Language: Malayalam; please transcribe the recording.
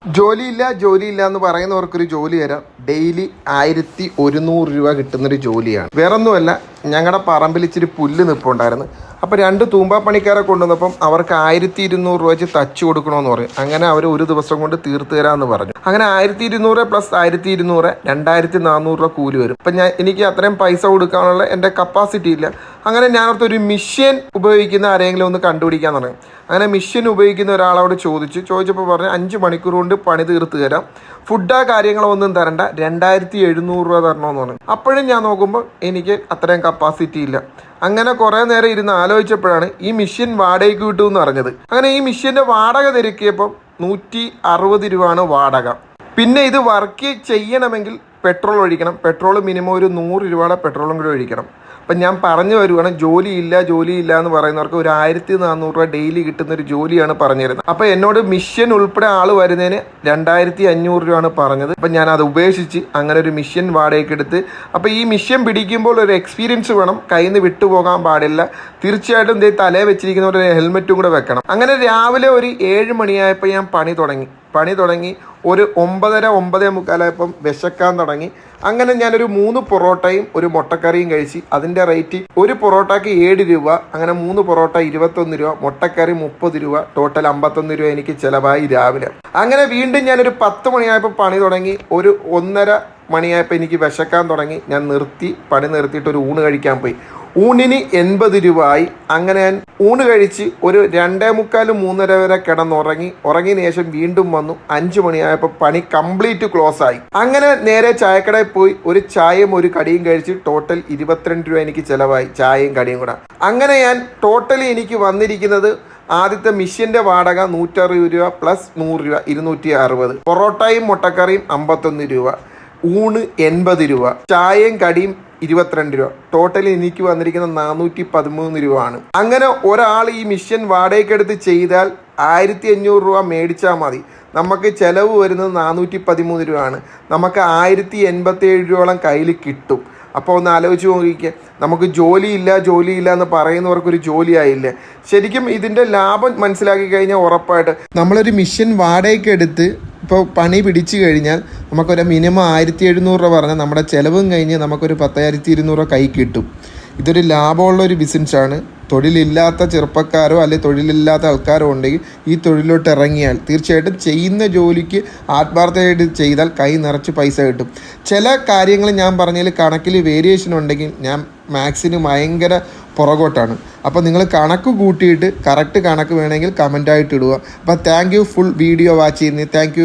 ജോലിയില്ല എന്ന് പറയുന്നവർക്കൊരു ജോലി തരാം. ഡെയിലി 1100 രൂപ കിട്ടുന്നൊരു ജോലിയാണ്. വേറൊന്നുമല്ല, ഞങ്ങളുടെ പറമ്പിൽ ഇച്ചിരി പുല്ല് നിൽപ്പുണ്ടായിരുന്നു. അപ്പോൾ 2 തൂമ്പാ പണിക്കാരെ കൊണ്ടുവന്നപ്പം അവർക്ക് 1200 രൂപ വെച്ച് തച്ച് കൊടുക്കണമെന്ന് പറയും. അങ്ങനെ അവർ ഒരു ദിവസം കൊണ്ട് തീർത്ത് തരാമെന്ന് പറഞ്ഞു. അങ്ങനെ 1200 പ്ലസ് 1200 2400 രൂപ കൂലി വരും. അപ്പം എനിക്ക് അത്രയും പൈസ കൊടുക്കാനുള്ള എൻ്റെ കപ്പാസിറ്റി ഇല്ല. അങ്ങനെ ഞാനൊരു മിഷ്യൻ ഉപയോഗിക്കുന്ന ആരെങ്കിലും ഒന്ന് കണ്ടുപിടിക്കാൻ തുടങ്ങി. അങ്ങനെ മിഷ്യൻ ഉപയോഗിക്കുന്ന ഒരാളോട് ചോദിച്ചപ്പോൾ പറഞ്ഞു 5 മണിക്കൂർ കൊണ്ട് പണി തീർത്ത് തരാം, ഫുഡാ കാര്യങ്ങളോ ഒന്നും തരണ്ട, 2700 രൂപ തരണമെന്ന് പറഞ്ഞു. അപ്പോഴും ഞാൻ നോക്കുമ്പോൾ എനിക്ക് അത്രയും കപ്പാസിറ്റി ഇല്ല. അങ്ങനെ കുറേ നേരം ഇരുന്ന് ആലോചിച്ചപ്പോഴാണ് ഈ മിഷ്യൻ വാടകയ്ക്ക് കിട്ടുമെന്ന് അറിഞ്ഞത്. അങ്ങനെ ഈ മിഷ്യൻ്റെ വാടക തിരക്കിയപ്പം 160 രൂപയാണ് വാടക. പിന്നെ ഇത് വർക്ക് ചെയ്യണമെങ്കിൽ പെട്രോൾ ഒഴിക്കണം. പെട്രോൾ മിനിമം ഒരു 100 രൂപയുടെ പെട്രോളും കൂടി ഒഴിക്കണം. അപ്പം ഞാൻ പറഞ്ഞു വരുവാണ്, ജോലിയില്ല എന്ന് പറയുന്നവർക്ക് ഒരു 1400 രൂപ ഡെയിലി കിട്ടുന്നൊരു ജോലിയാണ് പറഞ്ഞു തരുന്നത്. അപ്പോൾ എന്നോട് മിഷ്യൻ ഉൾപ്പെടെ ആൾ വരുന്നതിന് 2500 രൂപയാണ് പറഞ്ഞത്. അപ്പം ഞാൻ അത് ഉപേക്ഷിച്ച് അങ്ങനെ ഒരു മിഷ്യൻ വാടകയ്ക്ക് എടുത്ത്. അപ്പോൾ ഈ മിഷ്യൻ പിടിക്കുമ്പോൾ ഒരു എക്സ്പീരിയൻസ് വേണം, കയ്യിൽ നിന്ന് വിട്ടുപോകാൻ പാടില്ല. തീർച്ചയായിട്ടും തലേ വെച്ചിരിക്കുന്ന ഒരു ഹെൽമെറ്റും കൂടെ വെക്കണം. അങ്ങനെ രാവിലെ ഒരു 7 മണിയായപ്പോൾ ഞാൻ പണി തുടങ്ങി. ഒരു 9:45 വിശക്കാൻ തുടങ്ങി. അങ്ങനെ ഞാനൊരു 3 പൊറോട്ടയും ഒരു മുട്ടക്കറിയും കഴിച്ച്. അതിൻ്റെ റേറ്റ് ഒരു പൊറോട്ടയ്ക്ക് 7 രൂപ. അങ്ങനെ 3 പൊറോട്ട 21 രൂപ, മുട്ടക്കറി 30 രൂപ, ടോട്ടൽ 51 രൂപ എനിക്ക് ചിലവായി രാവിലെ. അങ്ങനെ വീണ്ടും ഞാനൊരു 10 മണിയായപ്പോൾ പണി തുടങ്ങി. ഒരു 1:30 മണിയായപ്പോൾ എനിക്ക് വിശക്കാൻ തുടങ്ങി. ഞാൻ പണി നിർത്തിയിട്ട് ഒരു ഊണ് കഴിക്കാൻ പോയി. ഊണിന് 80 രൂപ ആയി. അങ്ങനെ ഞാൻ ഊണ് കഴിച്ച് ഒരു 2:45 3:30 വരെ ഉറങ്ങിയതിന് ശേഷം വീണ്ടും വന്നു. 5 മണിയായപ്പോൾ പണി കംപ്ലീറ്റ് ക്ലോസ് ആയി. അങ്ങനെ നേരെ ചായക്കടയിൽ പോയി ഒരു ചായയും ഒരു കടിയും കഴിച്ച് ടോട്ടൽ 22 രൂപ എനിക്ക് ചിലവായി, ചായയും കടിയും കൂടെ. അങ്ങനെ ഞാൻ ടോട്ടലി എനിക്ക് വന്നിരിക്കുന്നത് ആദ്യത്തെ മിഷ്യൻ്റെ വാടക 160 രൂപ പ്ലസ് 100 രൂപ 260. പൊറോട്ടയും മുട്ടക്കറിയും 51 രൂപ, ഊണ് 80 രൂപ, ചായയും കടിയും 22 രൂപ. ടോട്ടൽ എനിക്ക് വന്നിരിക്കുന്ന 413 രൂപ ആണ്. അങ്ങനെ ഒരാൾ ഈ മിഷ്യൻ വാടകയ്ക്കെടുത്ത് ചെയ്താൽ 1500 രൂപ മേടിച്ചാൽ മതി. നമുക്ക് ചിലവ് വരുന്നത് 413 രൂപയാണ്. നമുക്ക് 1087 രൂപയോളം കയ്യിൽ കിട്ടും. അപ്പോൾ ഒന്ന് ആലോചിച്ച് നോക്കിക്കുക, നമുക്ക് ജോലിയില്ല എന്ന് പറയുന്നവർക്കൊരു ജോലിയായില്ലേ. ശരിക്കും ഇതിൻ്റെ ലാഭം മനസ്സിലാക്കി കഴിഞ്ഞാൽ ഉറപ്പായിട്ട് നമ്മളൊരു മിഷ്യൻ വാടകയ്ക്ക് എടുത്ത് ഇപ്പോൾ പണി പിടിച്ചു കഴിഞ്ഞാൽ നമുക്കൊരു മിനിമം 1700 രൂപ പറഞ്ഞാൽ നമ്മുടെ ചിലവും കഴിഞ്ഞ് നമുക്കൊരു 10200 രൂപ കൈ കിട്ടും. ഇതൊരു ലാഭമുള്ളൊരു ബിസിനസ്സാണ്. തൊഴിലില്ലാത്ത ചെറുപ്പക്കാരോ അല്ലെങ്കിൽ തൊഴിലില്ലാത്ത ആൾക്കാരോ ഉണ്ടെങ്കിൽ ഈ തൊഴിലോട്ട് ഇറങ്ങിയാൽ തീർച്ചയായിട്ടും ചെയ്യുന്ന ജോലിക്ക് ആത്മാർത്ഥമായിട്ട് ചെയ്താൽ കൈ നിറച്ച് പൈസ കിട്ടും. ചില കാര്യങ്ങൾ ഞാൻ പറഞ്ഞതിൽ കണക്കിൽ വേരിയേഷൻ ഉണ്ടെങ്കിൽ ഞാൻ മാത്സിന് ഭയങ്കര പുറകോട്ടാണ്. അപ്പോൾ നിങ്ങൾ കണക്ക് കൂട്ടിയിട്ട് കറക്റ്റ് കണക്ക് വേണമെങ്കിൽ കമൻ്റായിട്ട് ഇടുക. അപ്പോൾ thank you, full video watch ചെയ്യുന്നത്. Thank U.